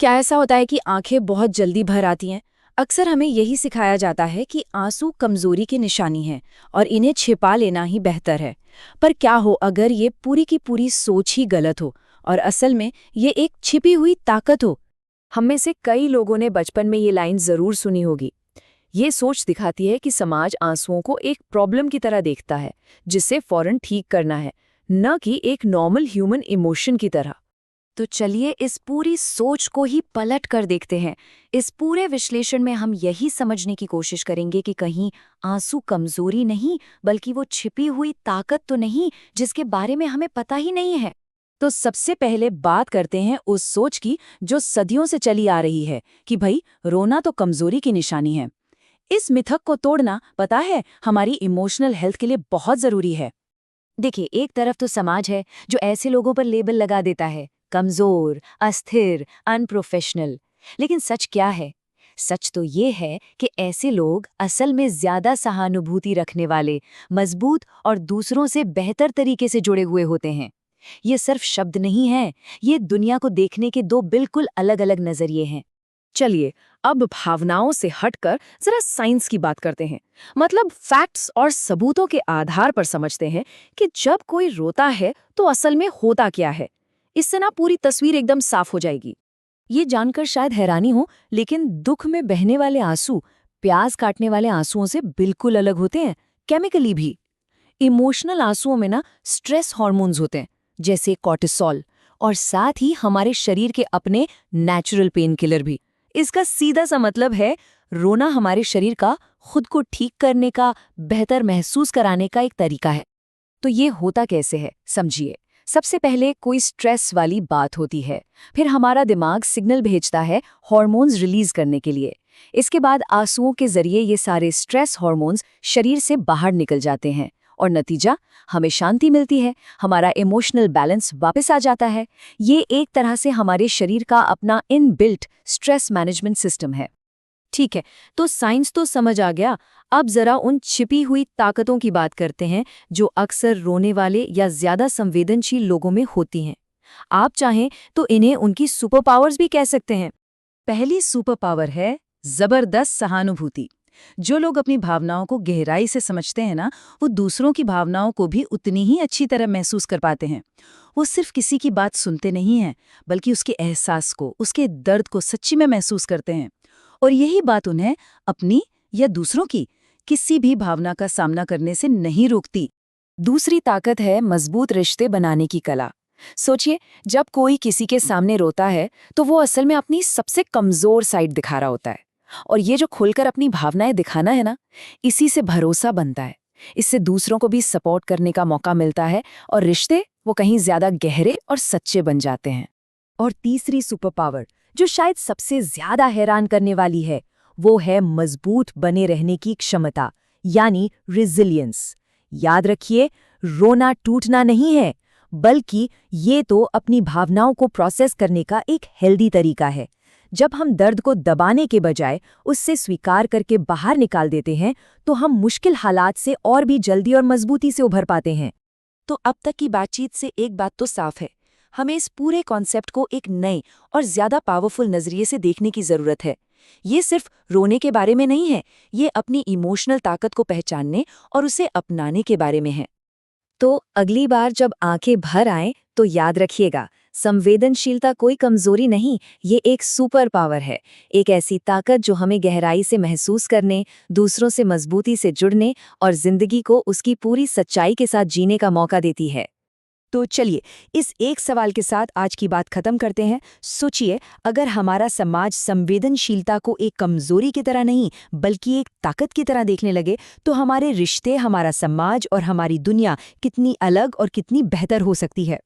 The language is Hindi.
क्या ऐसा होता है कि आंखें बहुत जल्दी भर आती हैं? अक्सर हमें यही सिखाया जाता है कि आंसू कमजोरी की निशानी है और इन्हें छिपा लेना ही बेहतर है। पर क्या हो अगर ये पूरी की पूरी सोच ही गलत हो और असल में ये एक छिपी हुई ताकत हो? हम में से कई लोगों ने बचपन में ये लाइन जरूर सुनी होगी। ये सोच दिखाती है कि समाज आंसुओं को एक प्रॉब्लम की तरह देखता है, जिसे फौरन ठीक करना है, न कि एक नॉर्मल ह्यूमन इमोशन की तरह। तो चलिए इस पूरी सोच को ही पलट कर देखते हैं। इस पूरे विश्लेषण में हम यही समझने की कोशिश करेंगे कि कहीं आंसू कमजोरी नहीं, बल्कि वो छिपी हुई ताकत तो नहीं जिसके बारे में हमें पता ही नहीं है। तो सबसे पहले बात करते हैं उस सोच की जो सदियों से चली आ रही है कि भाई रोना तो कमजोरी की निशानी है। इस मिथक को तोड़ना, पता है, हमारी इमोशनल हेल्थ के लिए बहुत जरूरी है। देखिए, एक तरफ तो समाज है जो ऐसे लोगों पर लेबल लगा देता है, कमजोर, अस्थिर, अनप्रोफेशनल। लेकिन सच क्या है? सच तो ये है कि ऐसे लोग असल में ज्यादा सहानुभूति रखने वाले, मजबूत और दूसरों से बेहतर तरीके से जुड़े हुए होते हैं। ये सिर्फ शब्द नहीं है, ये दुनिया को देखने के दो बिल्कुल अलग-अलग नजरिए हैं। चलिए अब भावनाओं से हटकर जरा साइंस की बात करते हैं। मतलब फैक्ट्स और सबूतों के आधार पर समझते हैं कि जब कोई रोता है तो असल में होता क्या है। इससे ना पूरी तस्वीर एकदम साफ हो जाएगी। ये जानकर शायद हैरानी हो, लेकिन दुख में बहने वाले आंसू प्याज काटने वाले आंसुओं से बिल्कुल अलग होते हैं, केमिकली भी। इमोशनल आंसुओं में ना स्ट्रेस हार्मोन्स होते हैं, जैसे कॉर्टिसोल, और साथ ही हमारे शरीर के अपने नेचुरल पेन किलर भी। इसका सीधा सा मतलब है रोना हमारे शरीर का खुद को ठीक करने का, बेहतर महसूस कराने का एक तरीका है। तो ये होता कैसे है, समझिए। सबसे पहले कोई स्ट्रेस वाली बात होती है, फिर हमारा दिमाग सिग्नल भेजता है हार्मोन्स रिलीज करने के लिए। इसके बाद आंसुओं के जरिए ये सारे स्ट्रेस हार्मोन्स शरीर से बाहर निकल जाते हैं और नतीजा, हमें शांति मिलती है, हमारा इमोशनल बैलेंस वापस आ जाता है। ये एक तरह से हमारे शरीर का अपना इनबिल्ट स्ट्रेस मैनेजमेंट सिस्टम है। ठीक है, तो साइंस तो समझ आ गया। अब जरा उन छिपी हुई ताकतों की बात करते हैं जो अक्सर रोने वाले या ज्यादा संवेदनशील लोगों में होती हैं। आप चाहें तो इन्हें उनकी सुपर पावर्स भी कह सकते हैं। पहली सुपर पावर है जबरदस्त सहानुभूति। जो लोग अपनी भावनाओं को गहराई से समझते हैं ना, वो दूसरों की भावनाओं को भी उतनी ही अच्छी तरह महसूस कर पाते हैं। वो सिर्फ किसी की बात सुनते नहीं हैं, बल्कि उसके एहसास को, उसके दर्द को सच्ची में महसूस करते हैं। और यही बात उन्हें अपनी या दूसरों की किसी भी भावना का सामना करने से नहीं रोकती। दूसरी ताकत है मजबूत रिश्ते बनाने की कला। सोचिए, जब कोई किसी के सामने रोता है तो वो असल में अपनी सबसे कमजोर साइड दिखा रहा होता है। और ये जो खुलकर अपनी भावनाएं दिखाना है ना, इसी से भरोसा बनता है। इससे दूसरों को भी सपोर्ट करने का मौका मिलता है और रिश्ते वो कहीं ज्यादा गहरे और सच्चे बन जाते हैं। और तीसरी सुपर पावर, जो शायद सबसे ज्यादा हैरान करने वाली है, वो है मजबूत बने रहने की क्षमता, यानी रेजिलियंस। याद रखिए, रोना टूटना नहीं है, बल्कि ये तो अपनी भावनाओं को प्रोसेस करने का एक हेल्दी तरीका है। जब हम दर्द को दबाने के बजाय उससे स्वीकार करके बाहर निकाल देते हैं, तो हम मुश्किल हालात से और भी जल्दी और मजबूती से उभर पाते हैं। तो अब तक की बातचीत से एक बात तो साफ है, हमें इस पूरे कॉन्सेप्ट को एक नए और ज्यादा पावरफुल नजरिए से देखने की जरूरत है। ये सिर्फ रोने के बारे में नहीं है, ये अपनी इमोशनल ताकत को पहचानने और उसे अपनाने के बारे में है। तो अगली बार जब आंखें भर आएं, तो याद रखिएगा, संवेदनशीलता कोई कमजोरी नहीं, ये एक सुपर पावर है। एक ऐसी ताकत जो हमें गहराई से महसूस करने, दूसरों से मजबूती से जुड़ने और जिंदगी को उसकी पूरी सच्चाई के साथ जीने का मौका देती है। तो चलिए इस एक सवाल के साथ आज की बात खत्म करते हैं। सोचिए, अगर हमारा समाज संवेदनशीलता को एक कमजोरी की तरह नहीं, बल्कि एक ताकत की तरह देखने लगे, तो हमारे रिश्ते, हमारा समाज और हमारी दुनिया कितनी अलग और कितनी बेहतर हो सकती है।